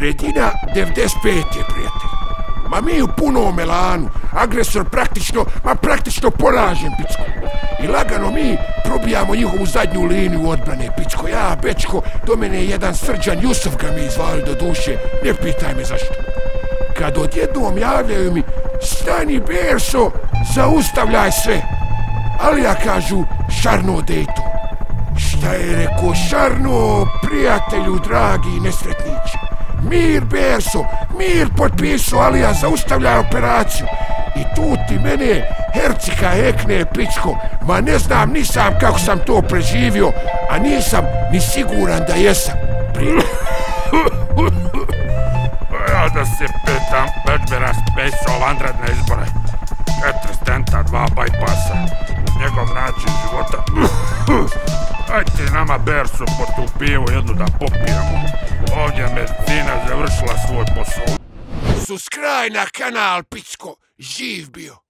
Sredina 95. prijatelj. Ma mi u punom elanu, agresor praktično poražen, pičko. I lagano mi probijamo njihovu zadnju liniju odbrane, pičko. Ja, bečko, do mene je jedan Srđan Jusuf ga mi izvali do duše, ne pitaj me zašto. Kad odjednom javljaju mi, stani Berso, zaustavljaj sve. Ali ja kažu, šarno dejto. Šta je rekao šarno, prijatelju dragi i nesretniče? Mir Berso, mir potpisao, ali ja zaustavljaj operaciju. I tu ti mene hercika ekne, pičko. Ma ne znam ni sam kako sam to preživio, a nisam ni siguran da jesam. Ja da se pitam, već bi raspisao vanredne izbore. 4 stenta, 2 bajpasa. Njegov način života. Aj ti nama Berso po tu pivu jednu da popijemo. Ovdje medicina završila svoj posao. Subscribe na kanal, pičko, živ bio.